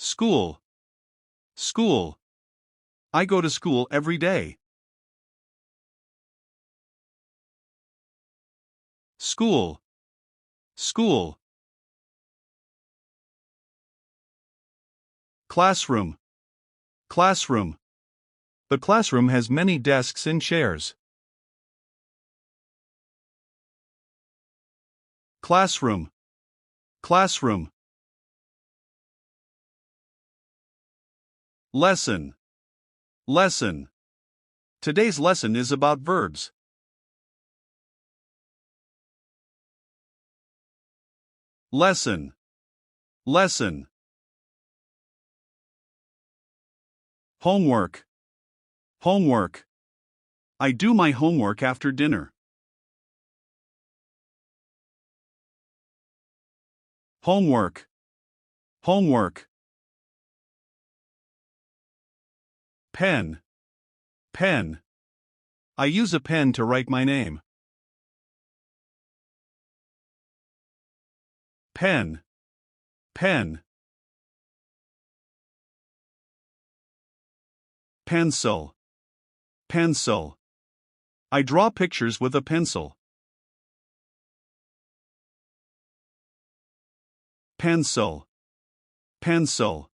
School. School. I go to school every day. School. School. Classroom. Classroom. The classroom has many desks and chairs. Classroom. Classroom. Lesson. Lesson. Today's lesson is about verbs. Lesson. Lesson. Homework. Homework. I do my homework after dinner. Homework. Homework. Pen. Pen. I use a pen to write my name. Pen. Pen. Pencil. Pencil. I draw pictures with a pencil. Pencil. Pencil.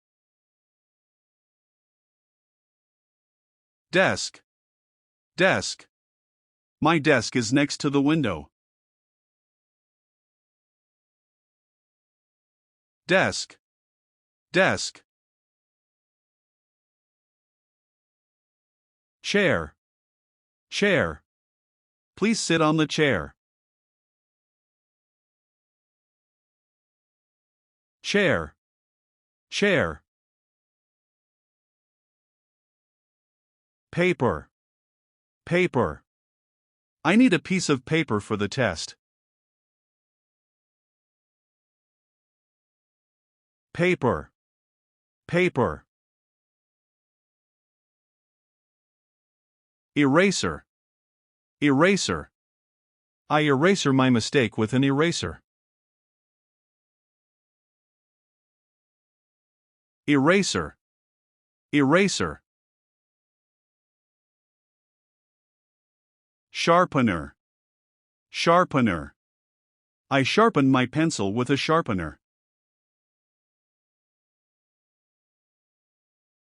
Desk. Desk. My desk is next to the window. Desk. Desk. Chair. Chair. Please sit on the chair. Chair. Chair. Paper. Paper. I need a piece of paper for the test. Paper. Paper. Eraser. Eraser. I eraser my mistake with an eraser. Eraser. Eraser. Sharpener. Sharpener. I sharpen my pencil with a sharpener.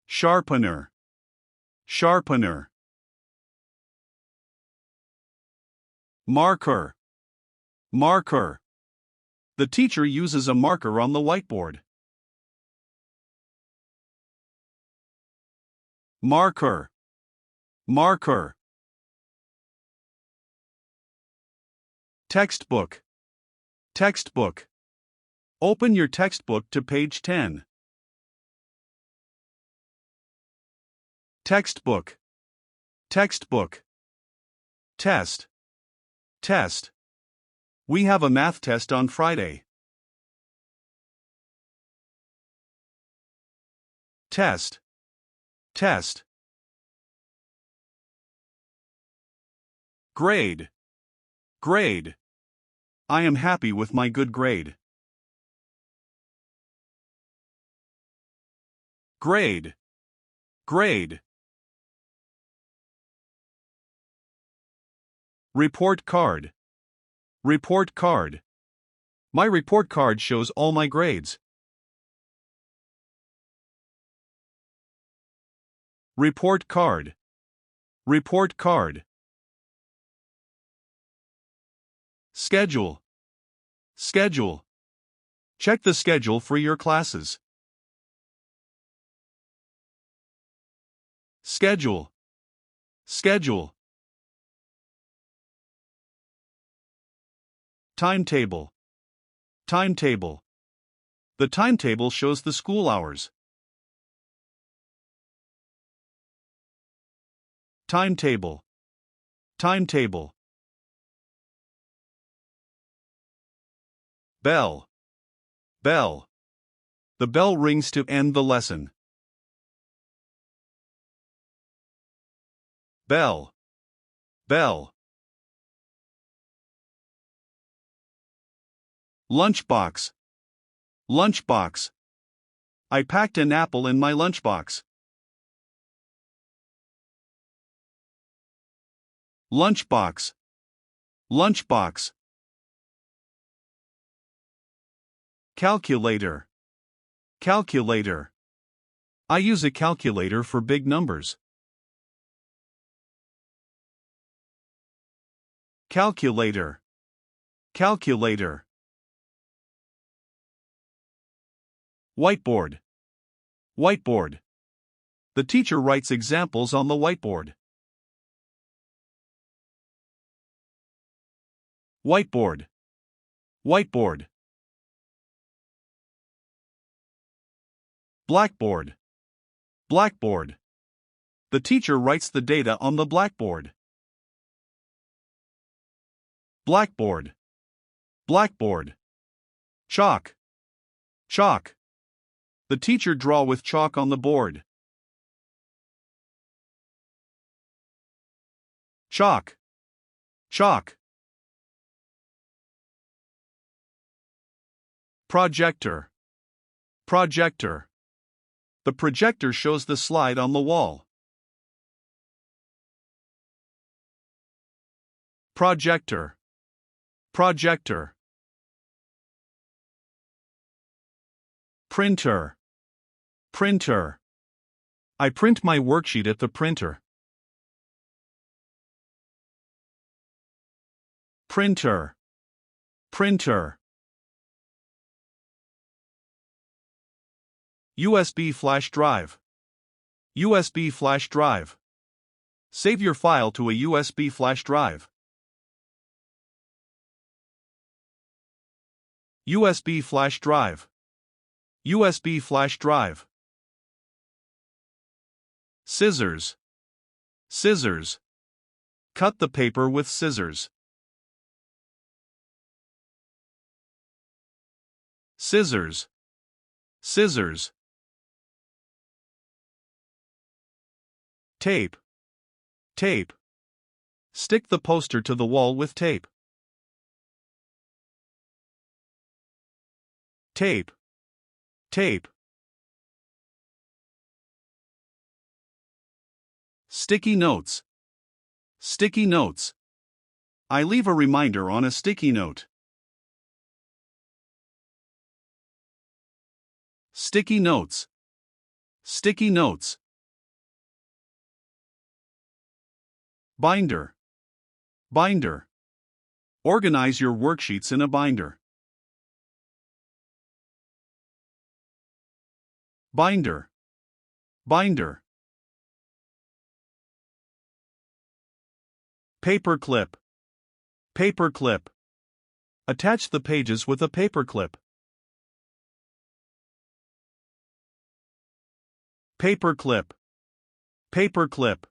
Sharpener. Sharpener. Marker. Marker. The teacher uses a marker on the whiteboard. Marker. Marker. Textbook. Textbook. Open your textbook to page 10. Textbook. Textbook. Test. Test. We have a math test on Friday. Test. Test. Grade. Grade. I am happy with my good grade. Grade. Grade. Report card. Report card. My report card shows all my grades. Report card. Report card. Schedule. Schedule. Check the schedule for your classes. Schedule. Schedule. Timetable. Timetable. The timetable shows the school hours. Timetable. Timetable. Bell. Bell. The bell rings to end the lesson. Bell. Bell. Lunchbox. Lunchbox. I packed an apple in my lunchbox. Lunchbox. Lunchbox. Calculator. Calculator. I use a calculator for big numbers. Calculator. Calculator. Whiteboard. Whiteboard. The teacher writes examples on the whiteboard. Whiteboard. Whiteboard. Blackboard. Blackboard. The teacher writes the data on the blackboard. Blackboard. Blackboard. Chalk. Chalk. The teacher draw with chalk on the board. Chalk. Chalk. Projector. Projector. The projector shows the slide on the wall. Projector. Projector. Printer. Printer. I print my worksheet at the printer. Printer. Printer. USB flash drive. USB flash drive. Save your file to a USB flash drive. USB flash drive. USB flash drive. Scissors. Scissors. Cut the paper with scissors. Scissors. Scissors. Tape. Tape. Stick the poster to the wall with tape. Tape. Tape. Sticky notes. Sticky notes. I leave a reminder on a sticky note. Sticky notes. Sticky notes. Binder. Binder. Organize your worksheets in a binder. Binder. Binder. Paperclip. Paperclip. Attach the pages with a paperclip. Paperclip. Paperclip.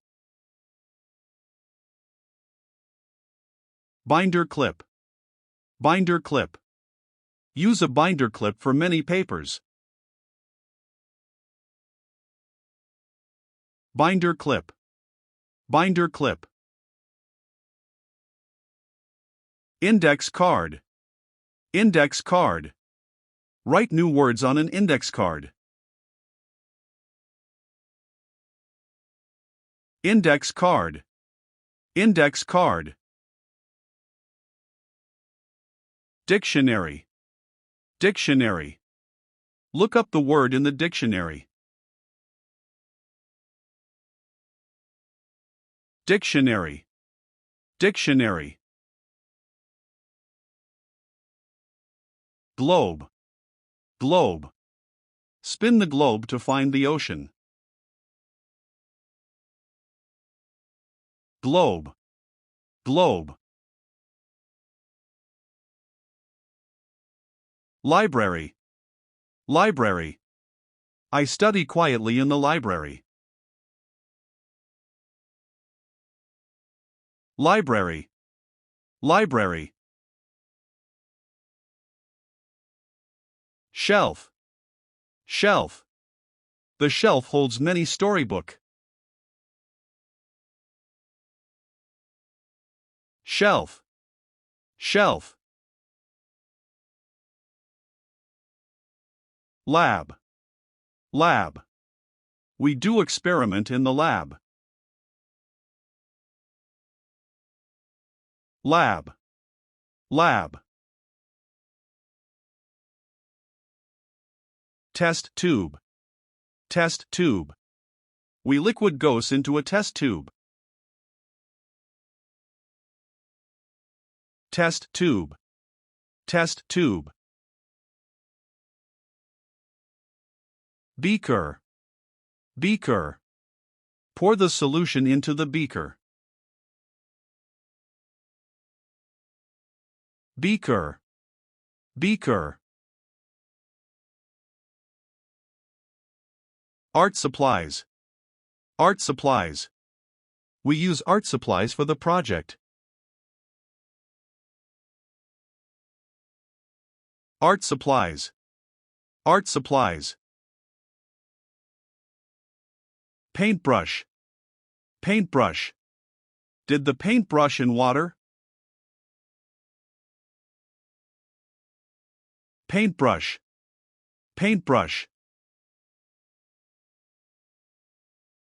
Binder clip. Binder clip. Use a binder clip for many papers. Binder clip. Binder clip. Index card. Index card. Write new words on an index card. Index card. Index card. Dictionary. Dictionary. Look up the word in the dictionary. Dictionary. Dictionary. Globe. Globe. Spin the globe to find the ocean. Globe. Globe. Library. Library. I study quietly in the library. Library. Library. Shelf. Shelf. The shelf holds many storybook. Shelf. Shelf. Lab. Lab. We do experiment in the lab. Lab. Lab. Test tube. Test tube. We liquid goes into a test tube. Test tube. Test tube. Beaker. Beaker. Pour the solution into the beaker. Beaker. Beaker. Art supplies. Art supplies. We use art supplies for the project. Art supplies. Art supplies. Paintbrush. Paintbrush. Did the paintbrush in water? Paintbrush. Paintbrush.